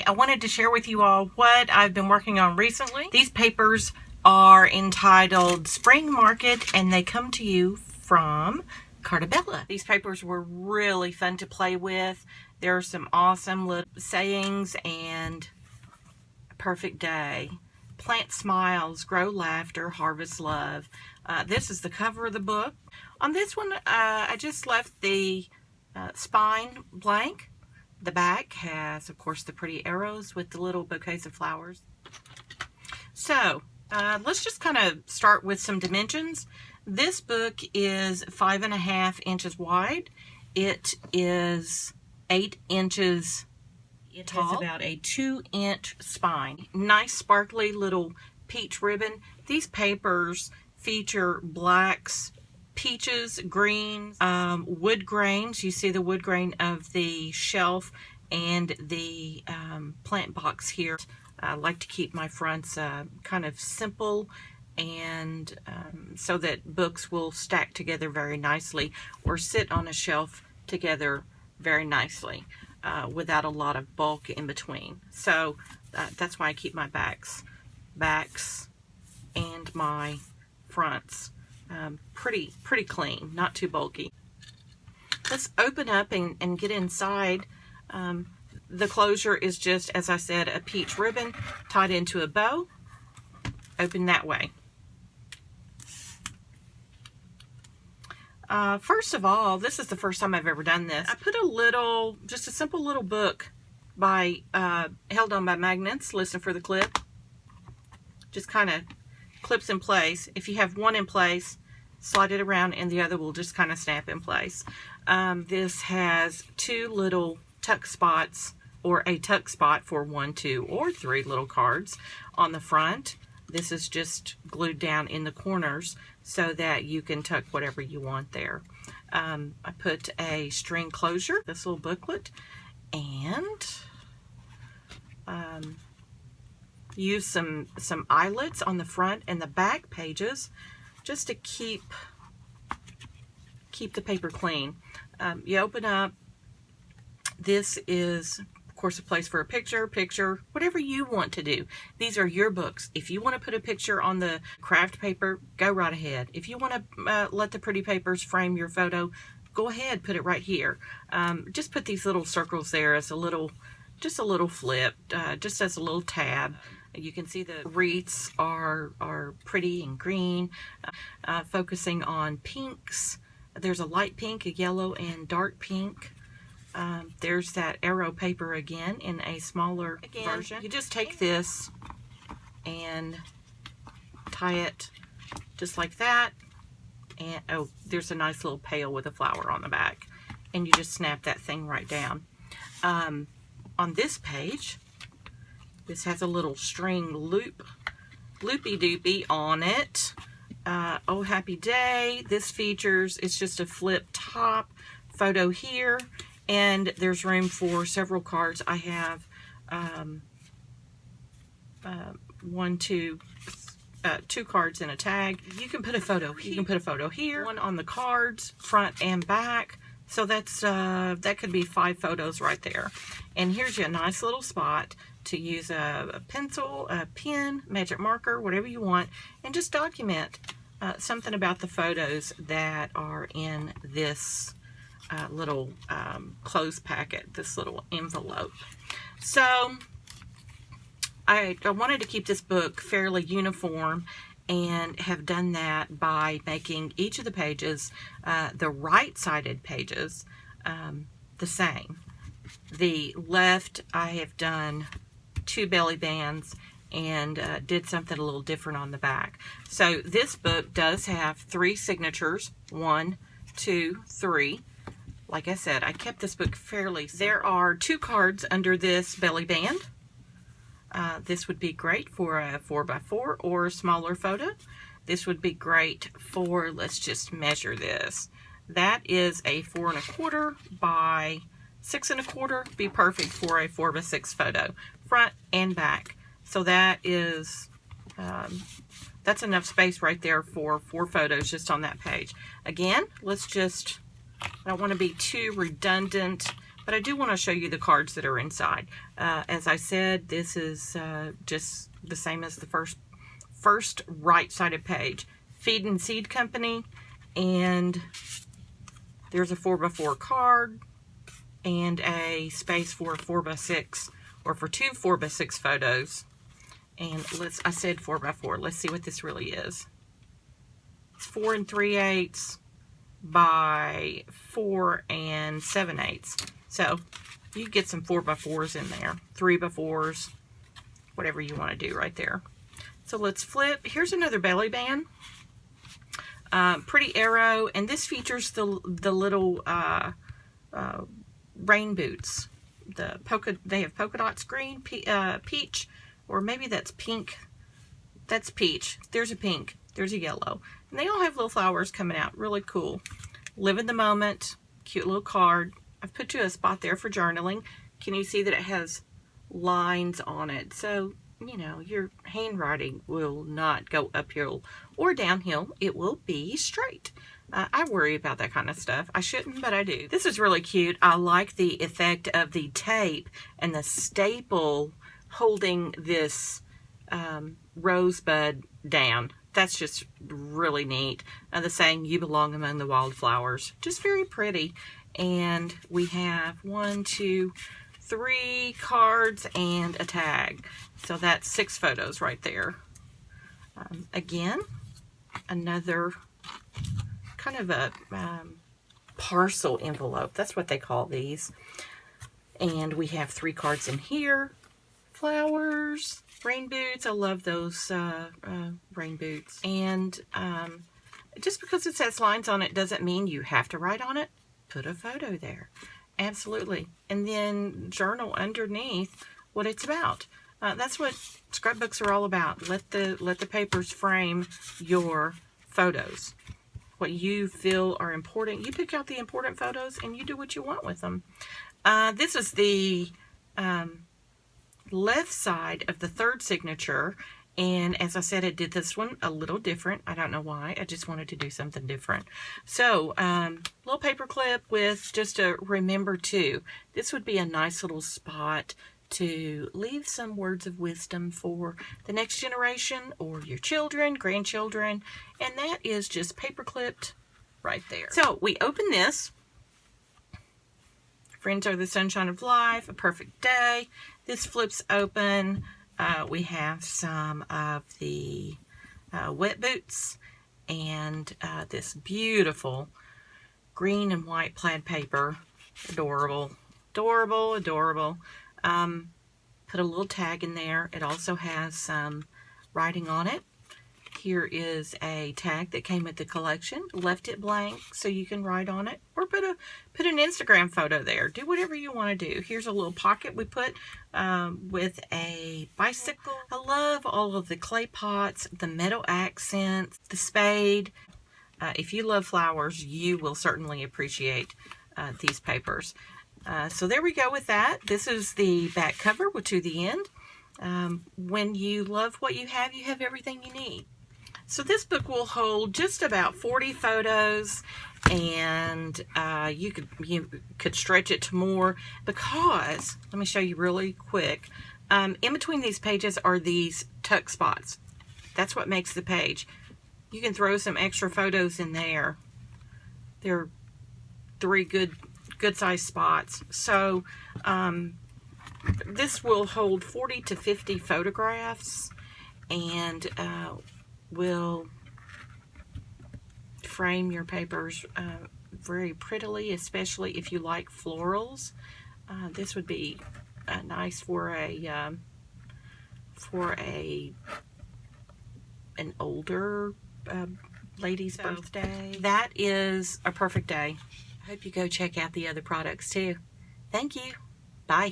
I wanted to share with you all what I've been working on recently. These papers are entitled Spring Market, and they come to you from Carta Bella. These papers were really fun to play with. There are some awesome little sayings and perfect day. Plant smiles, grow laughter, harvest love. This is the cover of the book. On this one, I just left the spine blank. The back has, of course, the pretty arrows with the little bouquets of flowers. So, let's just kind of start with some dimensions. This book is 5.5 inches wide. It is 8 inches tall. It has about a 2-inch spine. Nice sparkly little peach ribbon. These papers feature blacks, peaches, greens, wood grains. You see the wood grain of the shelf and the plant box here. I like to keep my fronts kind of simple, and so that books will stack together very nicely or sit on a shelf together very nicely without a lot of bulk in between. So that's why I keep my backs and my fronts pretty clean, not too bulky. Let's open up and get inside. The closure is just, as I said, a peach ribbon tied into a bow. Open that way. First of all, this is the first time I've ever done this. I put just a simple little book held on by magnets. Listen for the clip. Just kind of clips in place. If you have one in place, slide it around and the other will just kind of snap in place. This has 2 little tuck spots, or a tuck spot for 1, 2, or 3 little cards on the front. This is just glued down in the corners so that you can tuck whatever you want there. I put a string closure, this little booklet, and use some eyelets on the front and the back pages just to keep the paper clean. You open up. This is, of course, a place for a picture, whatever you want to do. These are your books. If you want to put a picture on the craft paper, go right ahead. If you want to let the pretty papers frame your photo, go ahead, put it right here. Just put these little circles there as just a little flip, just as a little tab. You can see the wreaths are pretty and green, focusing on pinks. There's a light pink, a yellow, and dark pink. There's that arrow paper again in a smaller version. You just take this and tie it just like that. And oh, there's a nice little pail with a flower on the back. And you just snap that thing right down. On this page, this has a little string loopy-doopy on it. Oh, happy day. This features, it's just a flip top photo here. And there's room for several cards. I have 2 cards in a tag. You can put a photo here. You can put a photo here. One on the cards, front and back. So that's that could be 5 photos right there. And here's your nice little spot to use a pencil, a pen, magic marker, whatever you want, and just document something about the photos that are in this little closed packet, this little envelope. So I wanted to keep this book fairly uniform, and have done that by making each of the pages, the right-sided pages, the same. The left, I have done 2 belly bands and did something a little different on the back. So this book does have 3 signatures, 1, 2, 3. Like I said, I kept this book fairly simple. There are 2 cards under this belly band. This would be great for a 4x4 or a smaller photo. This would be great for, let's just measure this. That is a 4 1/4 by 6 1/4. Be perfect for a 4x6 photo, front and back. So that is, that's enough space right there for 4 photos just on that page. Again, let's just, I don't want to be too redundant, but I do want to show you the cards that are inside. As I said, this is just the same as the first right-sided page. Feed and Seed Company, and there's a 4x4 card and a space for a 4x6 or for two 4x6 photos. And I said 4x4. Let's see what this really is. It's 4 3/8 by 4 7/8. So you get some 4x4s in there, 3x4s, whatever you want to do right there. So let's flip. Here's another belly band. Pretty arrow, and this features the little rain boots. They have polka dots, green, peach, or maybe that's pink. That's peach. There's a pink. There's a yellow. And they all have little flowers coming out. Really cool. Live in the moment. Cute little card. I've put you a spot there for journaling. Can you see that it has lines on it? So, you know, your handwriting will not go uphill or downhill. It will be straight. I worry about that kind of stuff. I shouldn't, but I do. This is really cute. I like the effect of the tape and the staple holding this rosebud down. That's just really neat. The saying, "You belong among the wildflowers." Just very pretty. And we have 1, 2, 3 cards and a tag. So that's 6 photos right there. Again, another kind of a parcel envelope. That's what they call these. And we have 3 cards in here. Flowers, rain boots. I love those rain boots. And just because it says lines on it doesn't mean you have to write on it. Put a photo there. Absolutely. And then journal underneath what it's about. That's what scrapbooks are all about. Let the papers frame your photos. What you feel are important. You pick out the important photos and you do what you want with them. This is the left side of the third signature, and as I said, I did this one a little different. I don't know why. I just wanted to do something different. So little paper clip with just a remember to. This would be a nice little spot to leave some words of wisdom for the next generation or your children, grandchildren, and that is just paper clipped right there. So we open this. Friends are the sunshine of life, a perfect day. This flips open. We have some of the wet boots and this beautiful green and white plaid paper. Adorable, adorable, adorable. Put a little tag in there. It also has some writing on it. Here is a tag that came with the collection. Left it blank so you can write on it, or put an Instagram photo there. Do whatever you want to do. Here's a little pocket we put with a bicycle. I love all of the clay pots, the metal accents, the spade. If you love flowers, you will certainly appreciate these papers. So there we go with that. This is the back cover to the end. When you love what you have everything you need. So this book will hold just about 40 photos, and you could stretch it to more, because, let me show you really quick, in between these pages are these tuck spots. That's what makes the page. You can throw some extra photos in there. There are 3 good sized spots. So this will hold 40 to 50 photographs, and will frame your papers very prettily, especially if you like florals. This would be nice for an older lady's birthday. That is a perfect day. I hope you go check out the other products too. Thank you. Bye.